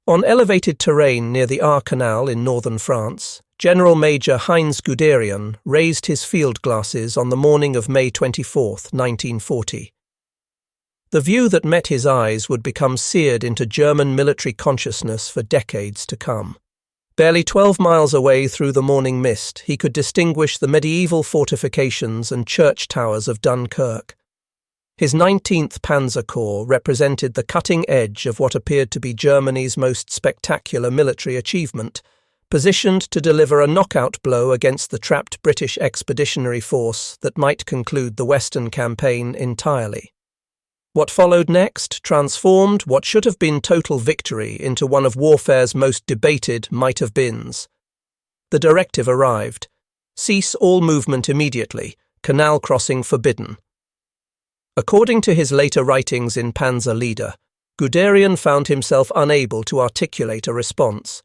On elevated terrain near the Aar Canal in northern France, General Major Heinz Guderian raised his field glasses on the morning of May 24, 1940. The view that met his eyes would become seared into German military consciousness for decades to come. Barely 12 miles away through the morning mist, he could distinguish the medieval fortifications and church towers of Dunkirk. His 19th Panzer Corps represented the cutting edge of what appeared to be Germany's most spectacular military achievement, positioned to deliver a knockout blow against the trapped British expeditionary force that might conclude the Western campaign entirely. What followed next transformed what should have been total victory into one of warfare's most debated might-have-beens. The directive arrived: cease all movement immediately, canal crossing forbidden. According to his later writings in Panzer Leader, Guderian found himself unable to articulate a response.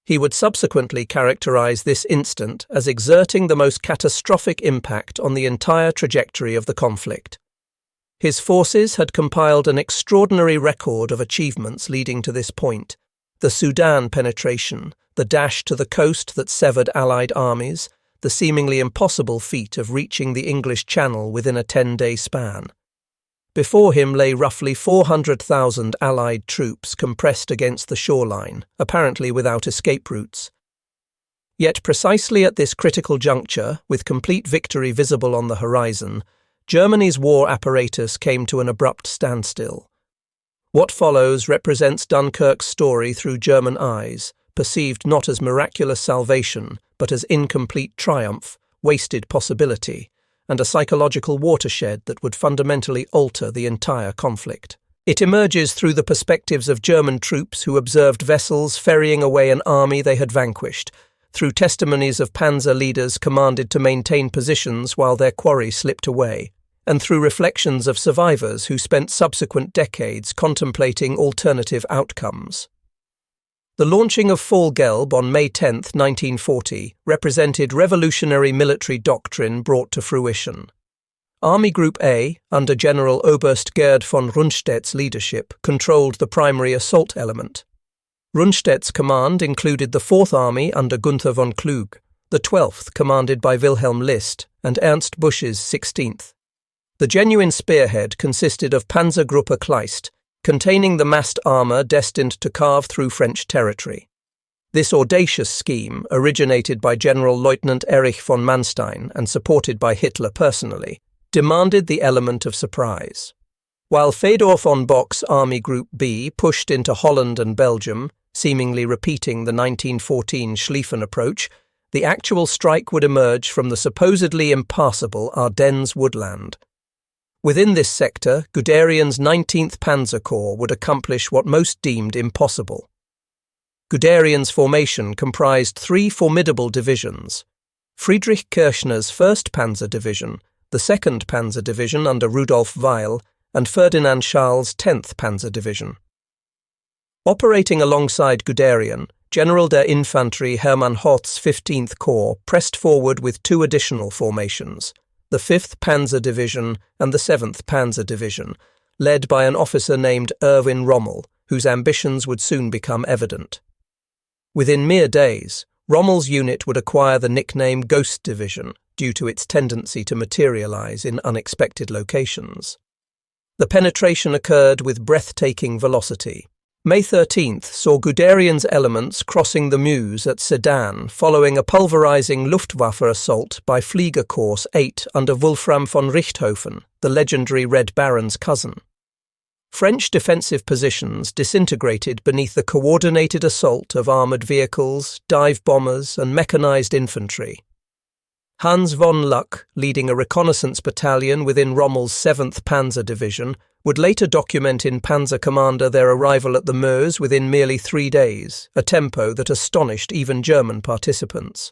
He would subsequently characterize this instant as exerting the most catastrophic impact on the entire trajectory of the conflict. His forces had compiled an extraordinary record of achievements leading to this point: the Sudan penetration, the dash to the coast that severed Allied armies, the seemingly impossible feat of reaching the English Channel within a 10-day span. Before him lay roughly 400,000 Allied troops compressed against the shoreline, apparently without escape routes. Yet precisely at this critical juncture, with complete victory visible on the horizon, Germany's war apparatus came to an abrupt standstill. What follows represents Dunkirk's story through German eyes, perceived not as miraculous salvation, but as incomplete triumph, wasted possibility, and a psychological watershed that would fundamentally alter the entire conflict. It emerges through the perspectives of German troops who observed vessels ferrying away an army they had vanquished, through testimonies of panzer leaders commanded to maintain positions while their quarry slipped away, and through reflections of survivors who spent subsequent decades contemplating alternative outcomes. The launching of Fall Gelb on May 10, 1940, represented revolutionary military doctrine brought to fruition. Army Group A, under General Oberst Gerd von Rundstedt's leadership, controlled the primary assault element. Rundstedt's command included the 4th Army under Gunther von Klug, the 12th commanded by Wilhelm List, and Ernst Busch's 16th. The genuine spearhead consisted of Panzergruppe Kleist, containing the massed armour destined to carve through French territory. This audacious scheme, originated by General Lieutenant Erich von Manstein and supported by Hitler personally, demanded the element of surprise. While Fedor von Bock's Army Group B pushed into Holland and Belgium, seemingly repeating the 1914 Schlieffen approach, the actual strike would emerge from the supposedly impassable Ardennes woodland. Within this sector, Guderian's 19th Panzer Corps would accomplish what most deemed impossible. Guderian's formation comprised 3 formidable divisions: Friedrich Kirchner's 1st Panzer Division, the 2nd Panzer Division under Rudolf Weil, and Ferdinand Scharl's 10th Panzer Division. Operating alongside Guderian, General der Infanterie Hermann Hoth's 15th Corps pressed forward with 2 additional formations: the 5th Panzer Division and the 7th Panzer Division, led by an officer named Erwin Rommel, whose ambitions would soon become evident. Within mere days, Rommel's unit would acquire the nickname Ghost Division due to its tendency to materialize in unexpected locations. The penetration occurred with breathtaking velocity. May 13th saw Guderian's elements crossing the Meuse at Sedan following a pulverizing Luftwaffe assault by Fliegerkorps 8 under Wolfram von Richthofen, the legendary Red Baron's cousin. French defensive positions disintegrated beneath the coordinated assault of armoured vehicles, dive bombers, and mechanized infantry. Hans von Luck, leading a reconnaissance battalion within Rommel's 7th Panzer Division, would later document in Panzer Commander their arrival at the Meuse within merely 3 days, a tempo that astonished even German participants.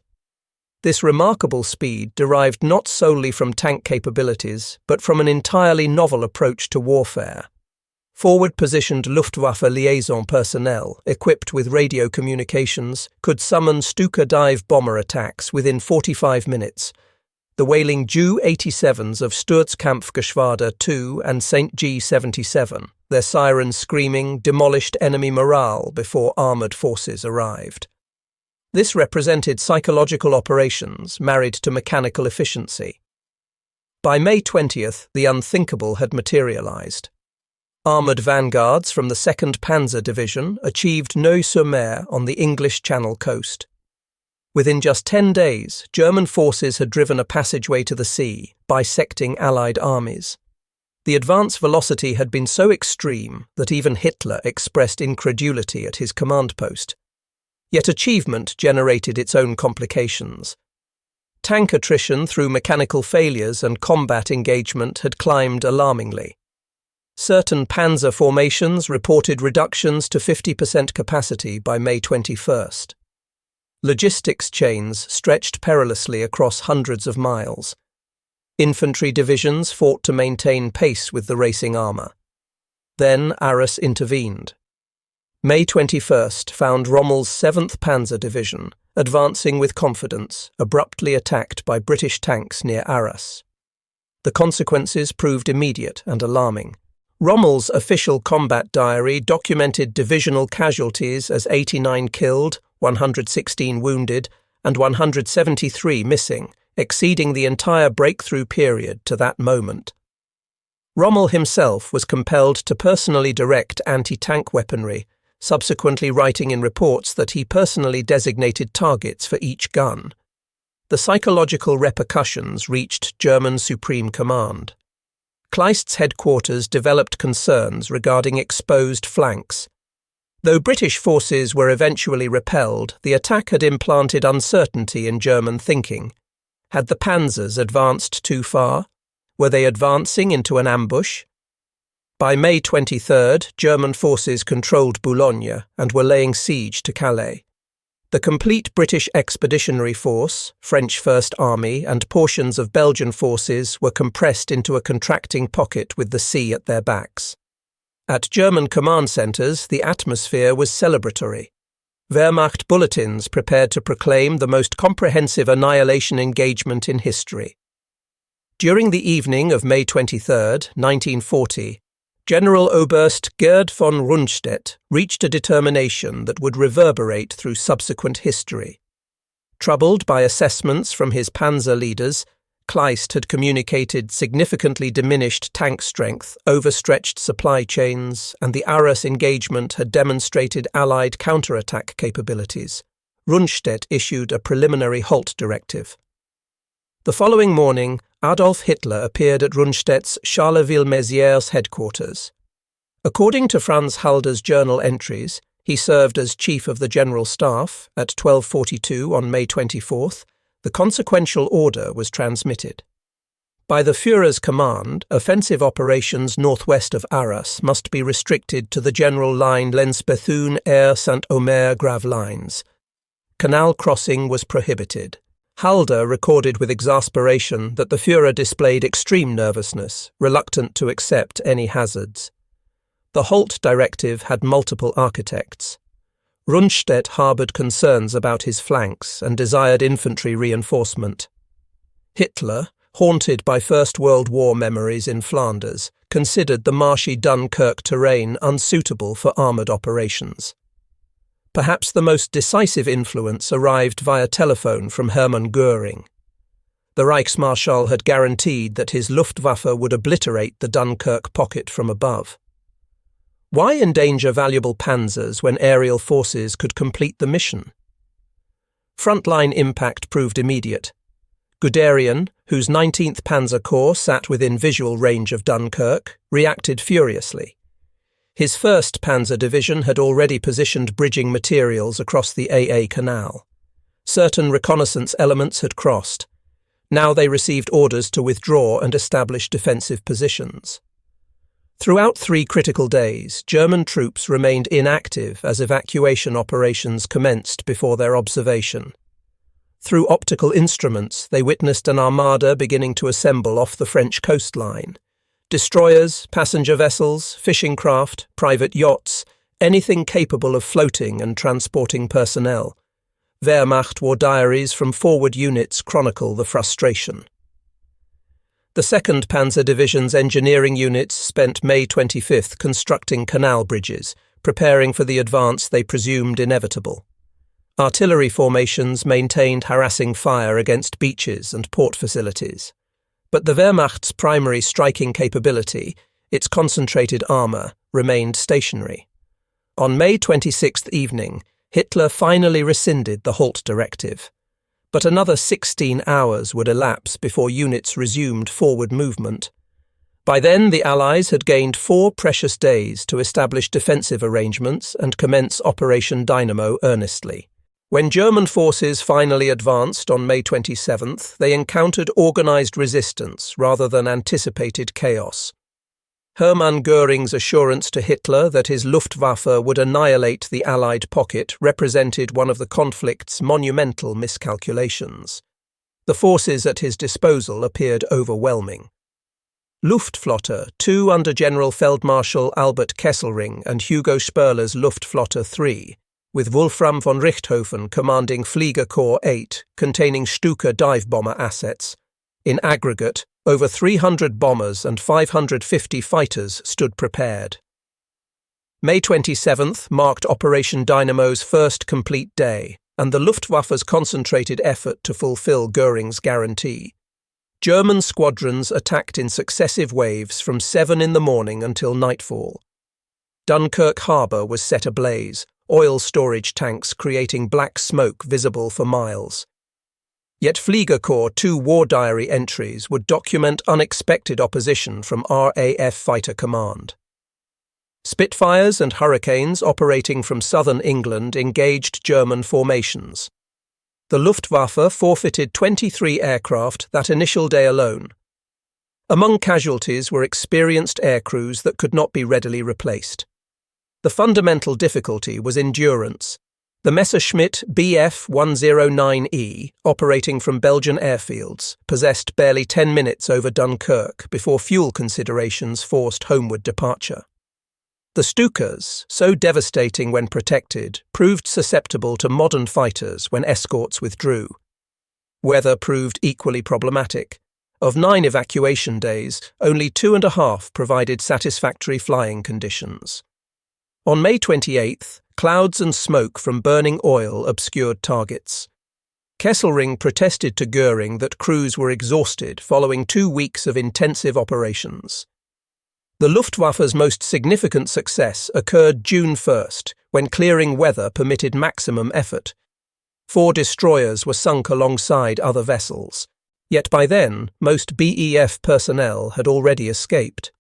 This remarkable speed derived not solely from tank capabilities, but from an entirely novel approach to warfare. Forward-positioned Luftwaffe liaison personnel, equipped with radio communications, could summon Stuka dive bomber attacks within 45 minutes, the whaling Ju-87s of Sturzkampfgeschwader II and St. G-77, their sirens screaming, demolished enemy morale before armoured forces arrived. This represented psychological operations married to mechanical efficiency. By May 20th, the unthinkable had materialised. Armoured vanguards from the 2nd Panzer Division achieved Neuilly-sur-Mer on the English Channel coast. Within just 10 days, German forces had driven a passageway to the sea, bisecting Allied armies. The advance velocity had been so extreme that even Hitler expressed incredulity at his command post. Yet achievement generated its own complications. Tank attrition through mechanical failures and combat engagement had climbed alarmingly. Certain panzer formations reported reductions to 50% capacity by May 21st. Logistics chains stretched perilously across hundreds of miles. Infantry divisions fought to maintain pace with the racing armour. Then Arras intervened. May 21st found Rommel's 7th Panzer Division, advancing with confidence, abruptly attacked by British tanks near Arras. The consequences proved immediate and alarming. Rommel's official combat diary documented divisional casualties as 89 killed, 116 wounded, and 173 missing, exceeding the entire breakthrough period to that moment. Rommel himself was compelled to personally direct anti-tank weaponry, subsequently writing in reports that he personally designated targets for each gun. The psychological repercussions reached German Supreme Command. Kleist's headquarters developed concerns regarding exposed flanks. Though British forces were eventually repelled, the attack had implanted uncertainty in German thinking. Had the panzers advanced too far? Were they advancing into an ambush? By May 23rd, German forces controlled Boulogne and were laying siege to Calais. The complete British Expeditionary Force, French First Army, and portions of Belgian forces were compressed into a contracting pocket with the sea at their backs. At German command centres, the atmosphere was celebratory. Wehrmacht bulletins prepared to proclaim the most comprehensive annihilation engagement in history. During the evening of May 23, 1940, General Oberst Gerd von Rundstedt reached a determination that would reverberate through subsequent history. Troubled by assessments from his panzer leaders, Kleist had communicated significantly diminished tank strength, overstretched supply chains, and the Arras engagement had demonstrated Allied counterattack capabilities. Rundstedt issued a preliminary halt directive. The following morning, Adolf Hitler appeared at Rundstedt's Charleville-Mézières headquarters. According to Franz Halder's journal entries, he served as Chief of the General Staff. At 12:42 on May 24th, the consequential order was transmitted. By the Führer's command, offensive operations northwest of Arras must be restricted to the general line Lens-Bethune-Aire-Saint-Omer-Grave lines. Canal crossing was prohibited. Halder recorded with exasperation that the Führer displayed extreme nervousness, reluctant to accept any hazards. The Halt directive had multiple architects. Rundstedt harboured concerns about his flanks and desired infantry reinforcement. Hitler, haunted by First World War memories in Flanders, considered the marshy Dunkirk terrain unsuitable for armoured operations. Perhaps the most decisive influence arrived via telephone from Hermann Göring. The Reichsmarschall had guaranteed that his Luftwaffe would obliterate the Dunkirk pocket from above. Why endanger valuable panzers when aerial forces could complete the mission? Frontline impact proved immediate. Guderian, whose 19th Panzer Corps sat within visual range of Dunkirk, reacted furiously. His 1st Panzer Division had already positioned bridging materials across the AA Canal. Certain reconnaissance elements had crossed. Now they received orders to withdraw and establish defensive positions. Throughout 3 critical days, German troops remained inactive as evacuation operations commenced before their observation. Through optical instruments, they witnessed an armada beginning to assemble off the French coastline. Destroyers, passenger vessels, fishing craft, private yachts, anything capable of floating and transporting personnel. Wehrmacht war diaries from forward units chronicle the frustration. The 2nd Panzer Division's engineering units spent May 25th constructing canal bridges, preparing for the advance they presumed inevitable. Artillery formations maintained harassing fire against beaches and port facilities. But the Wehrmacht's primary striking capability, its concentrated armour, remained stationary. On May 26th evening, Hitler finally rescinded the Halt directive. But another 16 hours would elapse before units resumed forward movement. By then, the Allies had gained 4 precious days to establish defensive arrangements and commence Operation Dynamo earnestly. When German forces finally advanced on May 27th, they encountered organised resistance rather than anticipated chaos. Hermann Göring's assurance to Hitler that his Luftwaffe would annihilate the Allied pocket represented one of the conflict's monumental miscalculations. The forces at his disposal appeared overwhelming. Luftflotte 2 under General Feldmarschall Albert Kesselring and Hugo Spörler's Luftflotte 3, with Wolfram von Richthofen commanding Fliegerkorps 8, containing Stuka dive bomber assets. In aggregate, over 300 bombers and 550 fighters stood prepared. May 27th marked Operation Dynamo's first complete day, and the Luftwaffe's concentrated effort to fulfill Göring's guarantee. German squadrons attacked in successive waves from 7 in the morning until nightfall. Dunkirk harbour was set ablaze, oil storage tanks creating black smoke visible for miles. Yet Fliegerkorps 2 war diary entries would document unexpected opposition from RAF Fighter Command. Spitfires and Hurricanes operating from southern England engaged German formations. The Luftwaffe forfeited 23 aircraft that initial day alone. Among casualties were experienced aircrews that could not be readily replaced. The fundamental difficulty was endurance. The Messerschmitt Bf 109E, operating from Belgian airfields, possessed barely 10 minutes over Dunkirk before fuel considerations forced homeward departure. The Stukas, so devastating when protected, proved susceptible to modern fighters when escorts withdrew. Weather proved equally problematic. Of 9 evacuation days, only 2.5 provided satisfactory flying conditions. On May 28th, clouds and smoke from burning oil obscured targets. Kesselring protested to Göring that crews were exhausted following 2 weeks of intensive operations. The Luftwaffe's most significant success occurred June 1st, when clearing weather permitted maximum effort. 4 destroyers were sunk alongside other vessels, yet by then most BEF personnel had already escaped.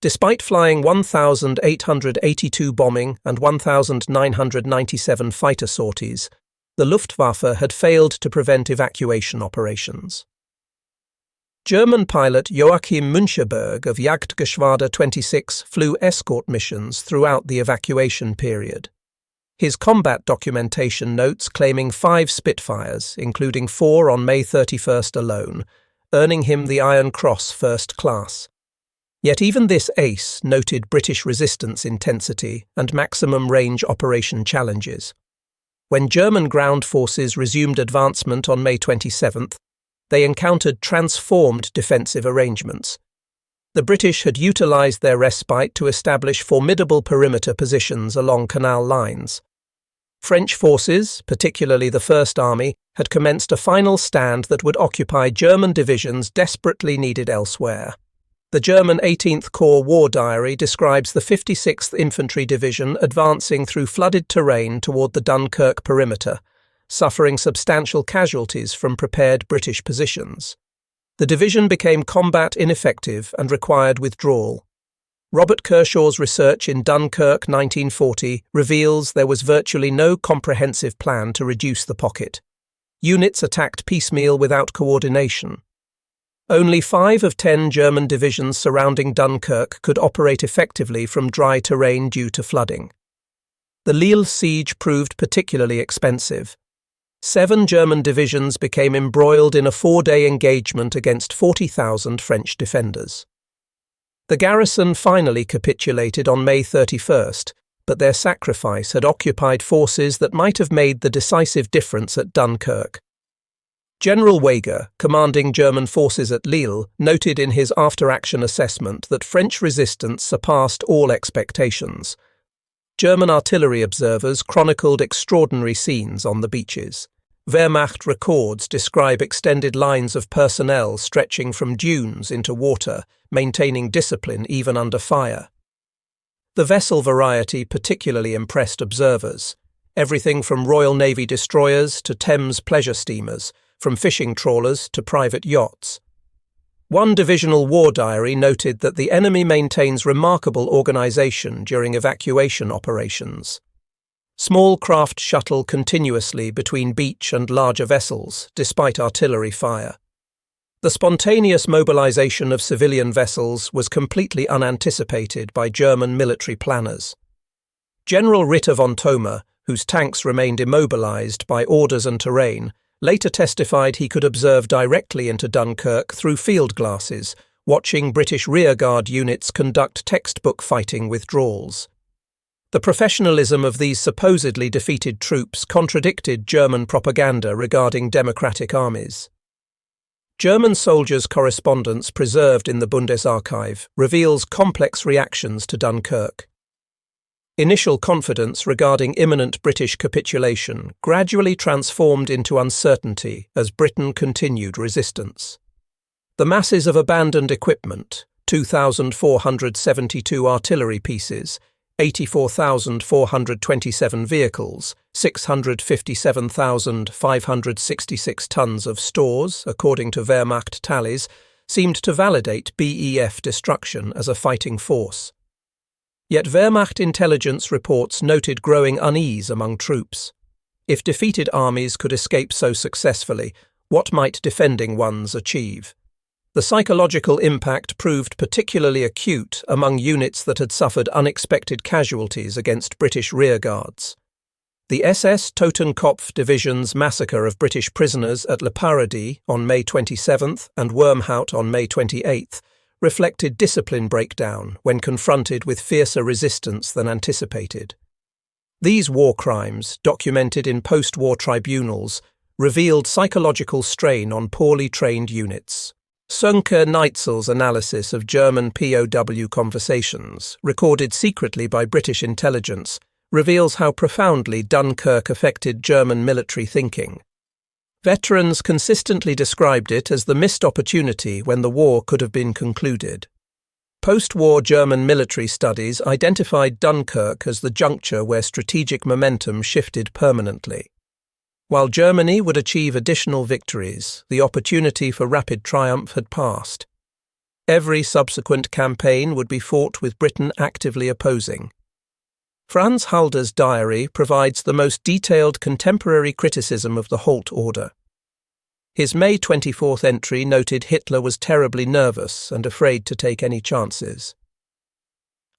Despite flying 1,882 bombing and 1,997 fighter sorties, the Luftwaffe had failed to prevent evacuation operations. German pilot Joachim Müncheberg of Jagdgeschwader 26 flew escort missions throughout the evacuation period. His combat documentation notes claiming 5 Spitfires, including 4 on May 31st alone, earning him the Iron Cross First Class. Yet even this ace noted British resistance intensity and maximum range operation challenges. When German ground forces resumed advancement on May 27th, they encountered transformed defensive arrangements. The British had utilised their respite to establish formidable perimeter positions along canal lines. French forces, particularly the First Army, had commenced a final stand that would occupy German divisions desperately needed elsewhere. The German 18th Corps War Diary describes the 56th Infantry Division advancing through flooded terrain toward the Dunkirk perimeter, suffering substantial casualties from prepared British positions. The division became combat ineffective and required withdrawal. Robert Kershaw's research in Dunkirk 1940 reveals there was virtually no comprehensive plan to reduce the pocket. Units attacked piecemeal without coordination. Only 5 of 10 German divisions surrounding Dunkirk could operate effectively from dry terrain due to flooding. The Lille siege proved particularly expensive. 7 German divisions became embroiled in a 4-day engagement against 40,000 French defenders. The garrison finally capitulated on May 31st, but their sacrifice had occupied forces that might have made the decisive difference at Dunkirk. General Weger, commanding German forces at Lille, noted in his after-action assessment that French resistance surpassed all expectations. German artillery observers chronicled extraordinary scenes on the beaches. Wehrmacht records describe extended lines of personnel stretching from dunes into water, maintaining discipline even under fire. The vessel variety particularly impressed observers. Everything from Royal Navy destroyers to Thames pleasure steamers, from fishing trawlers to private yachts. One divisional war diary noted that the enemy maintains remarkable organisation during evacuation operations. Small craft shuttle continuously between beach and larger vessels, despite artillery fire. The spontaneous mobilisation of civilian vessels was completely unanticipated by German military planners. General Ritter von Thoma, whose tanks remained immobilised by orders and terrain, later testified he could observe directly into Dunkirk through field glasses, watching British rearguard units conduct textbook fighting withdrawals. The professionalism of these supposedly defeated troops contradicted German propaganda regarding democratic armies. German soldiers' correspondence preserved in the Bundesarchive reveals complex reactions to Dunkirk. Initial confidence regarding imminent British capitulation gradually transformed into uncertainty as Britain continued resistance. The masses of abandoned equipment, 2,472 artillery pieces, 84,427 vehicles, 657,566 tons of stores, according to Wehrmacht tallies, seemed to validate BEF destruction as a fighting force. Yet Wehrmacht intelligence reports noted growing unease among troops. If defeated armies could escape so successfully, what might defending ones achieve? The psychological impact proved particularly acute among units that had suffered unexpected casualties against British rearguards. The SS Totenkopf Division's massacre of British prisoners at Le Paradis on May 27th and Wormhout on May 28th reflected discipline breakdown when confronted with fiercer resistance than anticipated. These war crimes, documented in post-war tribunals, revealed psychological strain on poorly trained units. Sönke Neitzel's analysis of German POW conversations, recorded secretly by British intelligence, reveals how profoundly Dunkirk affected German military thinking. Veterans consistently described it as the missed opportunity when the war could have been concluded. Post-war German military studies identified Dunkirk as the juncture where strategic momentum shifted permanently. While Germany would achieve additional victories, the opportunity for rapid triumph had passed. Every subsequent campaign would be fought with Britain actively opposing. Franz Halder's diary provides the most detailed contemporary criticism of the Halt order. His May 24th entry noted Hitler was terribly nervous and afraid to take any chances.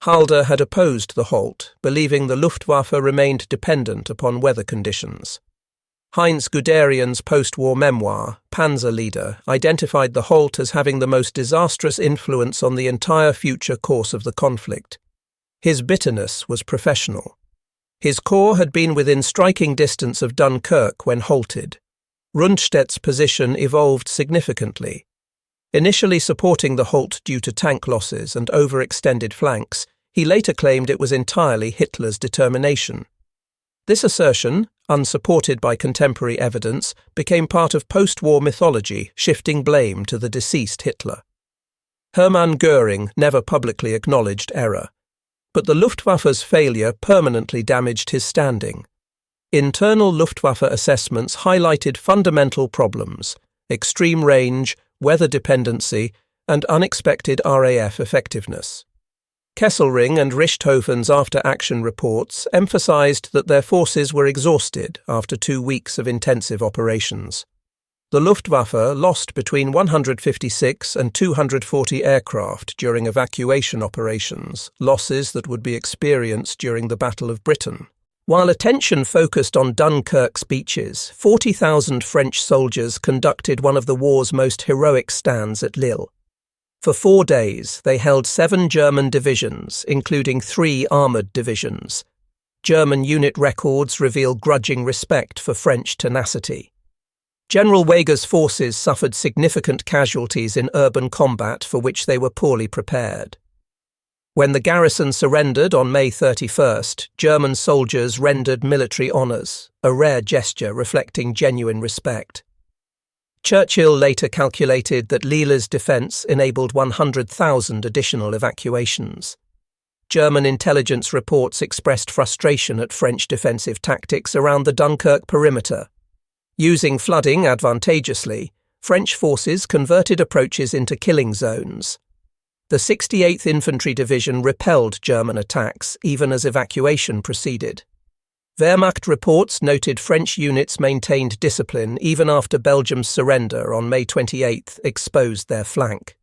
Halder had opposed the Halt, believing the Luftwaffe remained dependent upon weather conditions. Heinz Guderian's post-war memoir, Panzer Leader, identified the Halt as having the most disastrous influence on the entire future course of the conflict. His bitterness was professional. His corps had been within striking distance of Dunkirk when halted. Rundstedt's position evolved significantly. Initially supporting the Halt due to tank losses and overextended flanks, he later claimed it was entirely Hitler's determination. This assertion, unsupported by contemporary evidence, became part of post-war mythology, shifting blame to the deceased Hitler. Hermann Göring never publicly acknowledged error. But the Luftwaffe's failure permanently damaged his standing. Internal Luftwaffe assessments highlighted fundamental problems: extreme range, weather dependency, and unexpected RAF effectiveness. Kesselring and Richthofen's after-action reports emphasized that their forces were exhausted after 2 weeks of intensive operations. The Luftwaffe lost between 156 and 240 aircraft during evacuation operations, losses that would be experienced during the Battle of Britain. While attention focused on Dunkirk's beaches, 40,000 French soldiers conducted one of the war's most heroic stands at Lille. For 4 days, they held 7 German divisions, including 3 armoured divisions. German unit records reveal grudging respect for French tenacity. General Wege's forces suffered significant casualties in urban combat for which they were poorly prepared. When the garrison surrendered on May 31st, German soldiers rendered military honours, a rare gesture reflecting genuine respect. Churchill later calculated that Lille's defence enabled 100,000 additional evacuations. German intelligence reports expressed frustration at French defensive tactics around the Dunkirk perimeter. Using flooding advantageously, French forces converted approaches into killing zones. The 68th Infantry Division repelled German attacks even as evacuation proceeded. Wehrmacht reports noted French units maintained discipline even after Belgium's surrender on May 28 exposed their flank.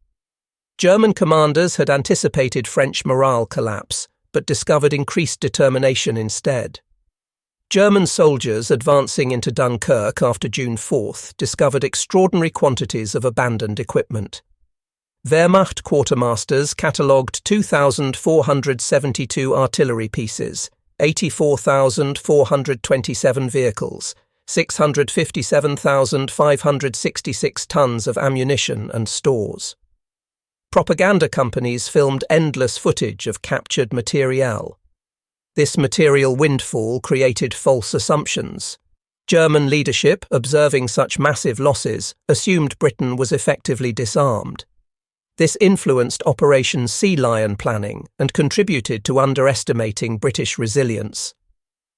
German commanders had anticipated French morale collapse, but discovered increased determination instead. German soldiers advancing into Dunkirk after June 4 discovered extraordinary quantities of abandoned equipment. Wehrmacht quartermasters catalogued 2,472 artillery pieces, 84,427 vehicles, 657,566 tons of ammunition and stores. Propaganda companies filmed endless footage of captured materiel. This material windfall created false assumptions. German leadership, observing such massive losses, assumed Britain was effectively disarmed. This influenced Operation Sea Lion planning and contributed to underestimating British resilience.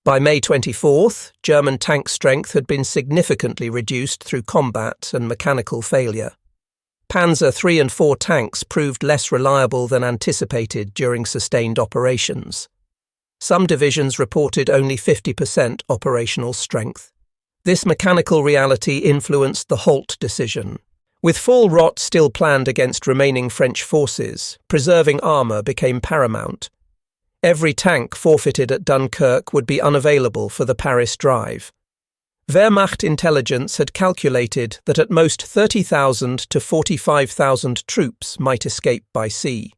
By May 24, German tank strength had been significantly reduced through combat and mechanical failure. Panzer III and IV tanks proved less reliable than anticipated during sustained operations. Some divisions reported only 50% operational strength. This mechanical reality influenced the Halt decision. With fall rot still planned against remaining French forces, preserving armour became paramount. Every tank forfeited at Dunkirk would be unavailable for the Paris drive. Wehrmacht intelligence had calculated that at most 30,000 to 45,000 troops might escape by sea.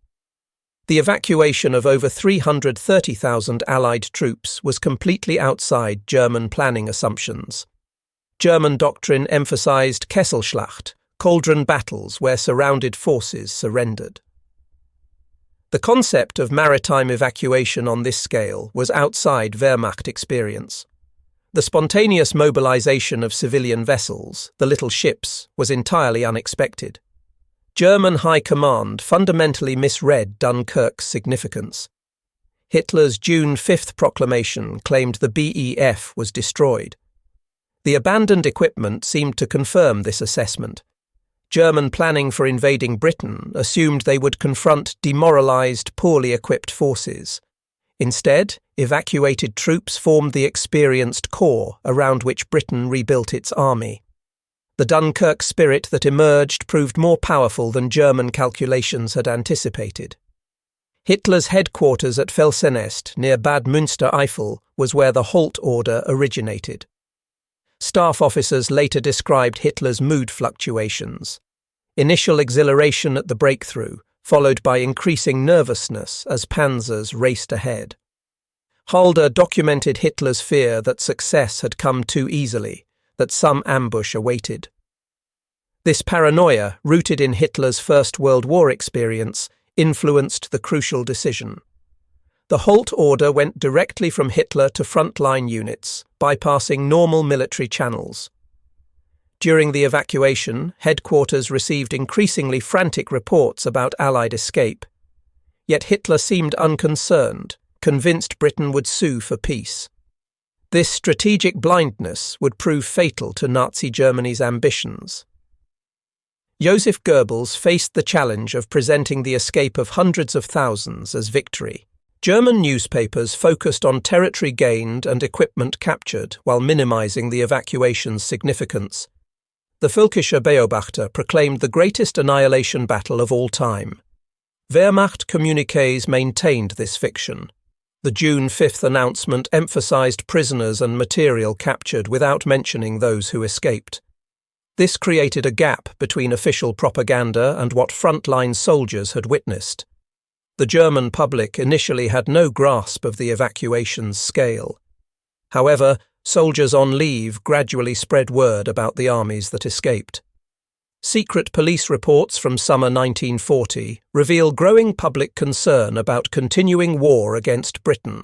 The evacuation of over 330,000 Allied troops was completely outside German planning assumptions. German doctrine emphasized Kesselschlacht, cauldron battles where surrounded forces surrendered. The concept of maritime evacuation on this scale was outside Wehrmacht experience. The spontaneous mobilization of civilian vessels, the little ships, was entirely unexpected. German high command fundamentally misread Dunkirk's significance. Hitler's June 5 proclamation claimed the BEF was destroyed. The abandoned equipment seemed to confirm this assessment. German planning for invading Britain assumed they would confront demoralized, poorly equipped forces. Instead, evacuated troops formed the experienced core around which Britain rebuilt its army. The Dunkirk spirit that emerged proved more powerful than German calculations had anticipated. Hitler's headquarters at Felsenest, near Bad Münstereifel, was where the Halt order originated. Staff officers later described Hitler's mood fluctuations. Initial exhilaration at the breakthrough, followed by increasing nervousness as panzers raced ahead. Halder documented Hitler's fear that success had come too easily, that some ambush awaited. This paranoia, rooted in Hitler's First World War experience, influenced the crucial decision. The Halt order went directly from Hitler to frontline units, bypassing normal military channels. During the evacuation, headquarters received increasingly frantic reports about Allied escape. Yet Hitler seemed unconcerned, convinced Britain would sue for peace. This strategic blindness would prove fatal to Nazi Germany's ambitions. Joseph Goebbels faced the challenge of presenting the escape of hundreds of thousands as victory. German newspapers focused on territory gained and equipment captured while minimizing the evacuation's significance. The Völkischer Beobachter proclaimed the greatest annihilation battle of all time. Wehrmacht communiques maintained this fiction. The June 5 announcement emphasized prisoners and material captured without mentioning those who escaped. This created a gap between official propaganda and what frontline soldiers had witnessed. The German public initially had no grasp of the evacuation's scale. However, Soldiers on leave gradually spread word about the armies that escaped. Secret police reports from summer 1940 reveal growing public concern about continuing war against Britain.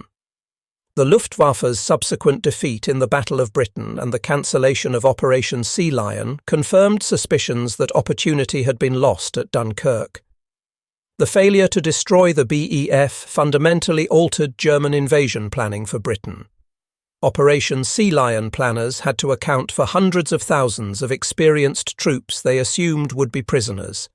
The Luftwaffe's subsequent defeat in the Battle of Britain and the cancellation of Operation Sea Lion confirmed suspicions that opportunity had been lost at Dunkirk. The failure to destroy the BEF fundamentally altered German invasion planning for Britain. Operation Sea Lion planners had to account for hundreds of thousands of experienced troops they assumed would be prisoners.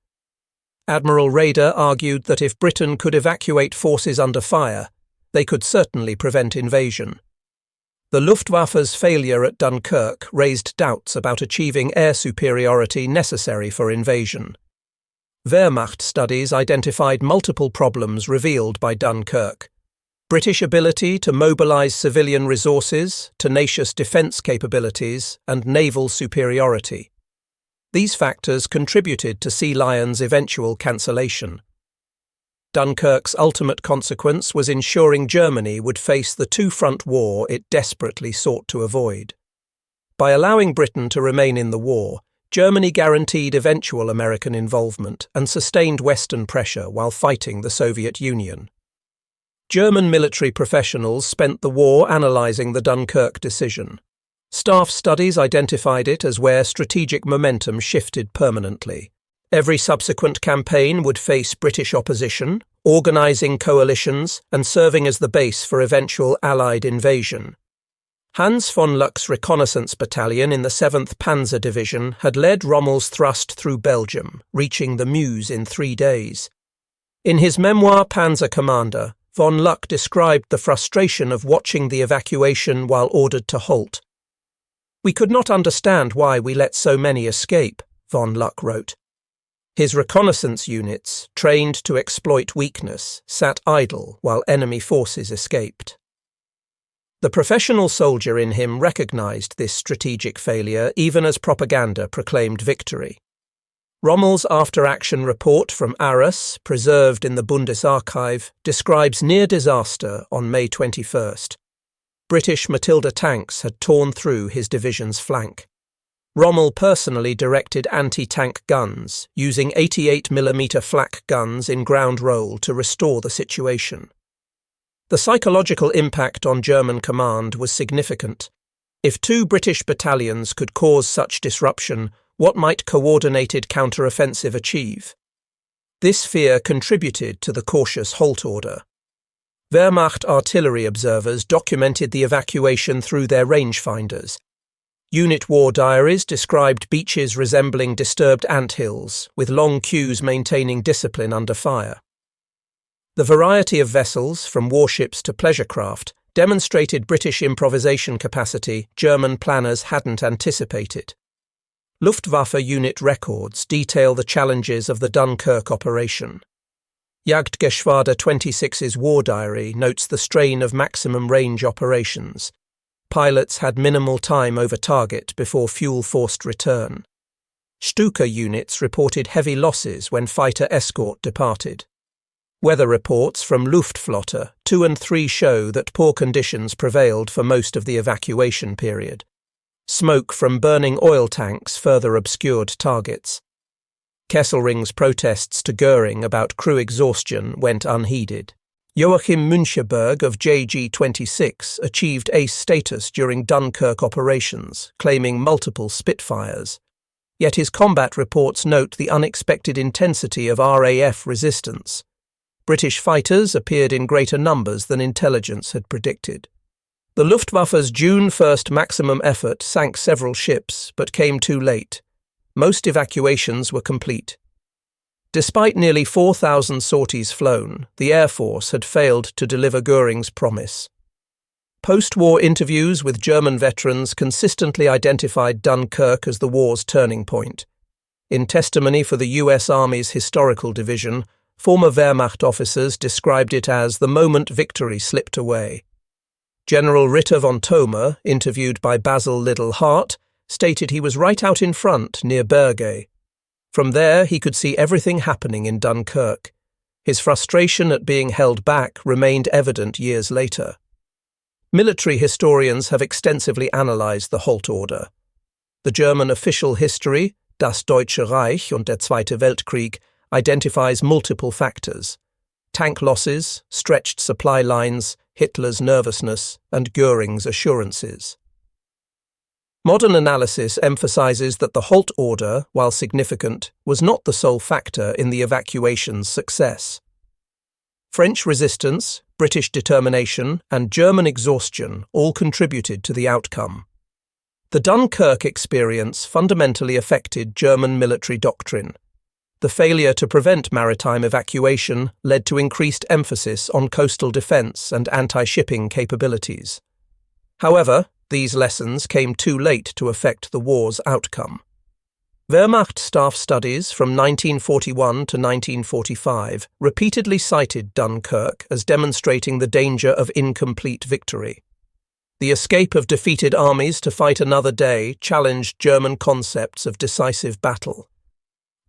Admiral Raeder argued that if Britain could evacuate forces under fire, they could certainly prevent invasion. The Luftwaffe's failure at Dunkirk raised doubts about achieving air superiority necessary for invasion. Wehrmacht studies identified multiple problems revealed by Dunkirk. British ability to mobilise civilian resources, tenacious defence capabilities, and naval superiority. These factors contributed to Sea Lion's eventual cancellation. Dunkirk's ultimate consequence was ensuring Germany would face the two-front war it desperately sought to avoid. By allowing Britain to remain in the war, Germany guaranteed eventual American involvement and sustained Western pressure while fighting the Soviet Union. German military professionals spent the war analysing the Dunkirk decision. Staff studies identified it as where strategic momentum shifted permanently. Every subsequent campaign would face British opposition, organising coalitions and serving as the base for eventual Allied invasion. Hans von Luck's reconnaissance battalion in the 7th Panzer Division had led Rommel's thrust through Belgium, reaching the Meuse in 3 days. In his memoir Panzer Commander, von Luck described the frustration of watching the evacuation while ordered to halt. "We could not understand why we let so many escape," von Luck wrote. His reconnaissance units, trained to exploit weakness, sat idle while enemy forces escaped. The professional soldier in him recognized this strategic failure even as propaganda proclaimed victory. Rommel's after-action report from Arras, preserved in the Bundesarchive, describes near disaster on May 21st. British Matilda tanks had torn through his division's flank. Rommel personally directed anti-tank guns, using 88mm flak guns in ground roll to restore the situation. The psychological impact on German command was significant. If 2 British battalions could cause such disruption, what might coordinated counter-offensive achieve? This fear contributed to the cautious halt order. Wehrmacht artillery observers documented the evacuation through their rangefinders. Unit war diaries described beaches resembling disturbed anthills, with long queues maintaining discipline under fire. The variety of vessels, from warships to pleasure craft, demonstrated British improvisation capacity German planners hadn't anticipated. Luftwaffe unit records detail the challenges of the Dunkirk operation. Jagdgeschwader 26's war diary notes the strain of maximum range operations. Pilots had minimal time over target before fuel-forced return. Stuka units reported heavy losses when fighter escort departed. Weather reports from Luftflotte 2 and 3 show that poor conditions prevailed for most of the evacuation period. Smoke from burning oil tanks further obscured targets. Kesselring's protests to Goering about crew exhaustion went unheeded. Joachim Müncheberg of JG-26 achieved ace status during Dunkirk operations, claiming multiple Spitfires. Yet his combat reports note the unexpected intensity of RAF resistance. British fighters appeared in greater numbers than intelligence had predicted. The Luftwaffe's June 1st maximum effort sank several ships, but came too late. Most evacuations were complete. Despite nearly 4,000 sorties flown, the Air Force had failed to deliver Goering's promise. Post-war interviews with German veterans consistently identified Dunkirk as the war's turning point. In testimony for the U.S. Army's Historical Division, former Wehrmacht officers described it as the moment victory slipped away. General Ritter von Thoma, interviewed by Basil Liddell Hart, stated he was right out in front near Berge. From there, he could see everything happening in Dunkirk. His frustration at being held back remained evident years later. Military historians have extensively analyzed the Halt order. The German official history, Das Deutsche Reich und der Zweite Weltkrieg, identifies multiple factors: tank losses, stretched supply lines, Hitler's nervousness, and Göring's assurances. Modern analysis emphasizes that the Halt order, while significant, was not the sole factor in the evacuation's success. French resistance, British determination, and German exhaustion all contributed to the outcome. The Dunkirk experience fundamentally affected German military doctrine. The failure to prevent maritime evacuation led to increased emphasis on coastal defense and anti-shipping capabilities. However, these lessons came too late to affect the war's outcome. Wehrmacht staff studies from 1941 to 1945 repeatedly cited Dunkirk as demonstrating the danger of incomplete victory. The escape of defeated armies to fight another day challenged German concepts of decisive battle.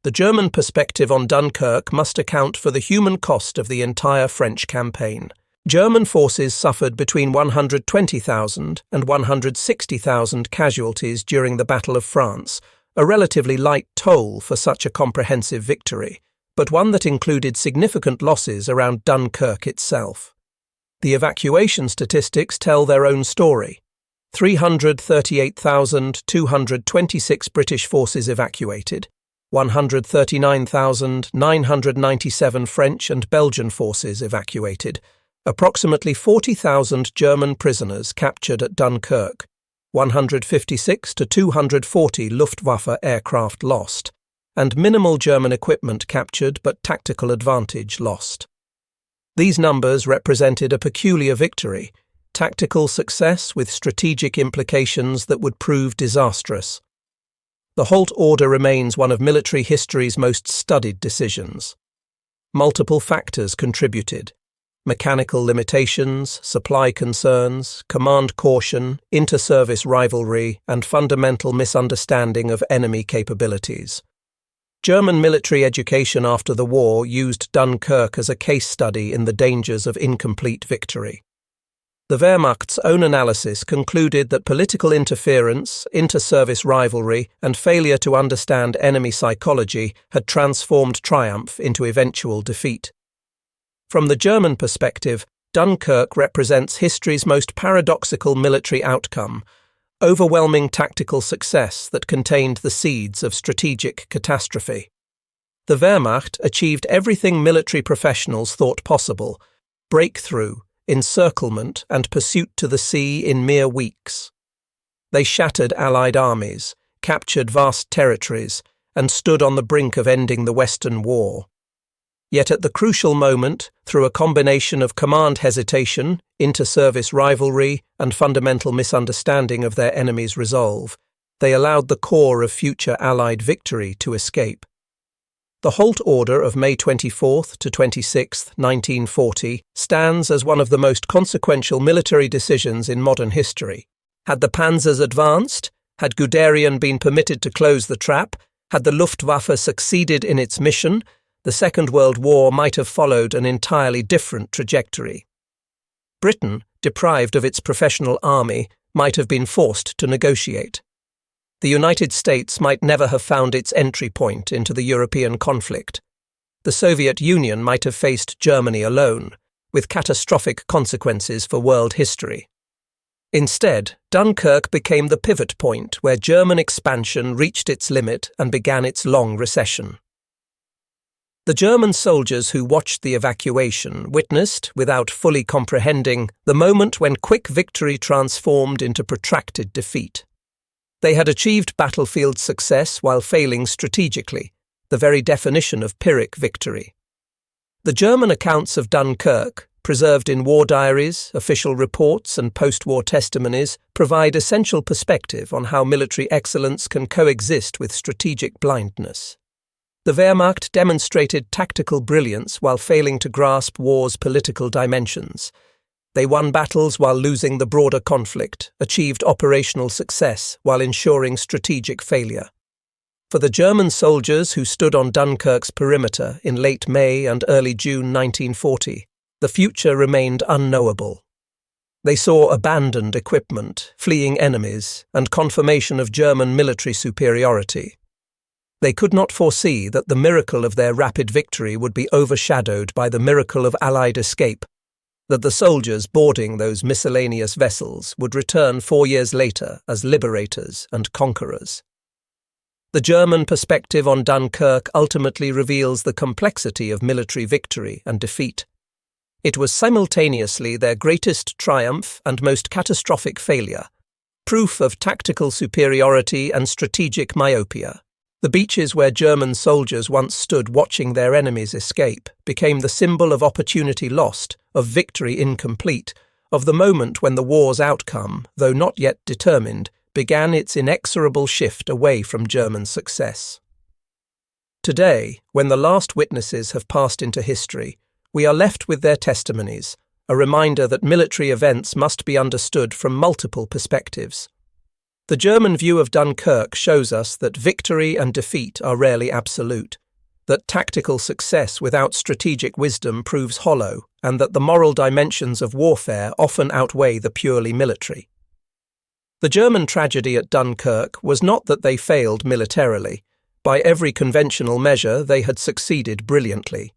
The German perspective on Dunkirk must account for the human cost of the entire French campaign. German forces suffered between 120,000 and 160,000 casualties during the Battle of France, a relatively light toll for such a comprehensive victory, but one that included significant losses around Dunkirk itself. The evacuation statistics tell their own story. 338,226 British forces evacuated, 139,997 French and Belgian forces evacuated, approximately 40,000 German prisoners captured at Dunkirk, 156 to 240 Luftwaffe aircraft lost, and minimal German equipment captured but tactical advantage lost. These numbers represented a peculiar victory, tactical success with strategic implications that would prove disastrous. The Halt order remains one of military history's most studied decisions. Multiple factors contributed: mechanical limitations, supply concerns, command caution, inter-service rivalry, and fundamental misunderstanding of enemy capabilities. German military education after the war used Dunkirk as a case study in the dangers of incomplete victory. The Wehrmacht's own analysis concluded that political interference, inter-service rivalry, and failure to understand enemy psychology had transformed triumph into eventual defeat. From the German perspective, Dunkirk represents history's most paradoxical military outcome: overwhelming tactical success that contained the seeds of strategic catastrophe. The Wehrmacht achieved everything military professionals thought possible: breakthrough, encirclement, and pursuit to the sea in mere weeks. They shattered Allied armies, captured vast territories, and stood on the brink of ending the Western War. Yet at the crucial moment, through a combination of command hesitation, inter-service rivalry, and fundamental misunderstanding of their enemy's resolve, they allowed the core of future Allied victory to escape. The Halt order of May 24 to 26, 1940, stands as one of the most consequential military decisions in modern history. Had the panzers advanced? Had Guderian been permitted to close the trap? Had the Luftwaffe succeeded in its mission? The Second World War might have followed an entirely different trajectory. Britain, deprived of its professional army, might have been forced to negotiate. The United States might never have found its entry point into the European conflict. The Soviet Union might have faced Germany alone, with catastrophic consequences for world history. Instead, Dunkirk became the pivot point where German expansion reached its limit and began its long recession. The German soldiers who watched the evacuation witnessed, without fully comprehending, the moment when quick victory transformed into protracted defeat. They had achieved battlefield success while failing strategically, the very definition of Pyrrhic victory. The German accounts of Dunkirk, preserved in war diaries, official reports, and post-war testimonies, provide essential perspective on how military excellence can coexist with strategic blindness. The Wehrmacht demonstrated tactical brilliance while failing to grasp war's political dimensions. They won battles while losing the broader conflict, achieved operational success while ensuring strategic failure. For the German soldiers who stood on Dunkirk's perimeter in late May and early June 1940, the future remained unknowable. They saw abandoned equipment, fleeing enemies, and confirmation of German military superiority. They could not foresee that the miracle of their rapid victory would be overshadowed by the miracle of Allied escape, that the soldiers boarding those miscellaneous vessels would return 4 years later as liberators and conquerors. The German perspective on Dunkirk ultimately reveals the complexity of military victory and defeat. It was simultaneously their greatest triumph and most catastrophic failure, proof of tactical superiority and strategic myopia. The beaches where German soldiers once stood watching their enemies escape became the symbol of opportunity lost, of victory incomplete, of the moment when the war's outcome, though not yet determined, began its inexorable shift away from German success. Today, when the last witnesses have passed into history, we are left with their testimonies, a reminder that military events must be understood from multiple perspectives. The German view of Dunkirk shows us that victory and defeat are rarely absolute, that tactical success without strategic wisdom proves hollow, and that the moral dimensions of warfare often outweigh the purely military. The German tragedy at Dunkirk was not that they failed militarily. By every conventional measure, they had succeeded brilliantly.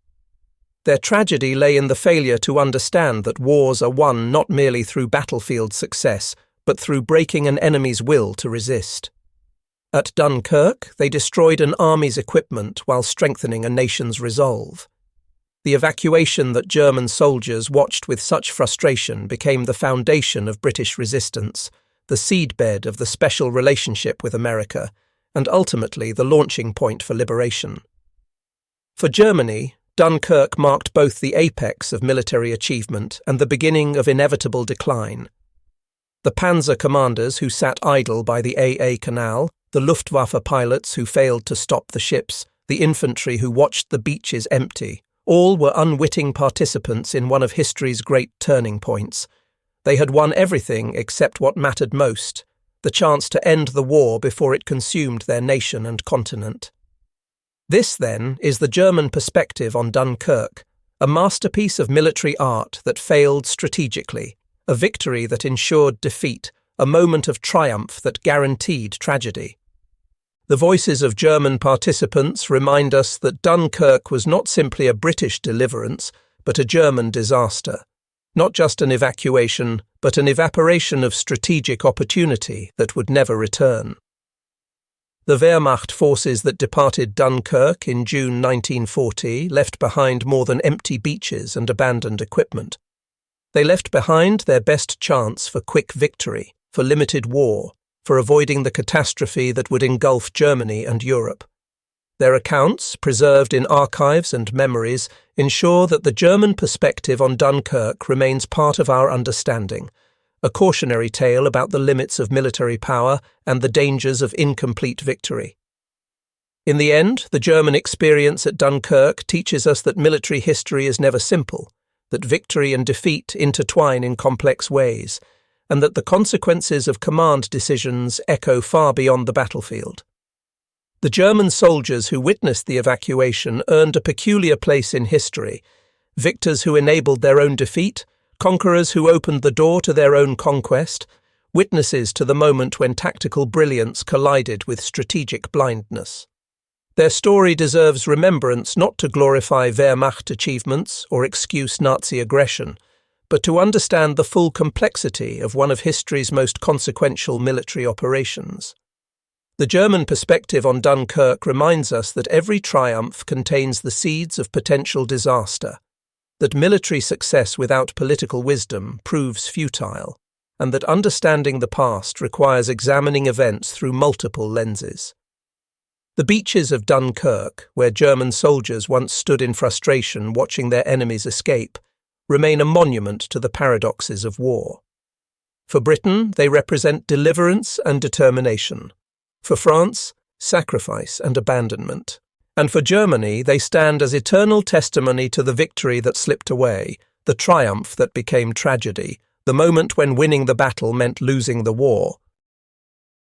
Their tragedy lay in the failure to understand that wars are won not merely through battlefield success, but through breaking an enemy's will to resist. At Dunkirk, they destroyed an army's equipment while strengthening a nation's resolve. The evacuation that German soldiers watched with such frustration became the foundation of British resistance, the seedbed of the special relationship with America, and ultimately the launching point for liberation. For Germany, Dunkirk marked both the apex of military achievement and the beginning of inevitable decline. The panzer commanders who sat idle by the AA Canal, the Luftwaffe pilots who failed to stop the ships, the infantry who watched the beaches empty, all were unwitting participants in one of history's great turning points. They had won everything except what mattered most, the chance to end the war before it consumed their nation and continent. This, then, is the German perspective on Dunkirk, a masterpiece of military art that failed strategically, a victory that ensured defeat, a moment of triumph that guaranteed tragedy. The voices of German participants remind us that Dunkirk was not simply a British deliverance, but a German disaster. Not just an evacuation, but an evaporation of strategic opportunity that would never return. The Wehrmacht forces that departed Dunkirk in June 1940 left behind more than empty beaches and abandoned equipment. They left behind their best chance for quick victory, for limited war, for avoiding the catastrophe that would engulf Germany and Europe. Their accounts, preserved in archives and memories, ensure that the German perspective on Dunkirk remains part of our understanding, a cautionary tale about the limits of military power and the dangers of incomplete victory. In the end, the German experience at Dunkirk teaches us that military history is never simple, that victory and defeat intertwine in complex ways, and that the consequences of command decisions echo far beyond the battlefield. The German soldiers who witnessed the evacuation earned a peculiar place in history, victors who enabled their own defeat, conquerors who opened the door to their own conquest, witnesses to the moment when tactical brilliance collided with strategic blindness. Their story deserves remembrance not to glorify Wehrmacht achievements or excuse Nazi aggression, but to understand the full complexity of one of history's most consequential military operations. The German perspective on Dunkirk reminds us that every triumph contains the seeds of potential disaster, that military success without political wisdom proves futile, and that understanding the past requires examining events through multiple lenses. The beaches of Dunkirk, where German soldiers once stood in frustration watching their enemies escape, remain a monument to the paradoxes of war. For Britain, they represent deliverance and determination. For France, sacrifice and abandonment. And for Germany, they stand as eternal testimony to the victory that slipped away, the triumph that became tragedy, the moment when winning the battle meant losing the war,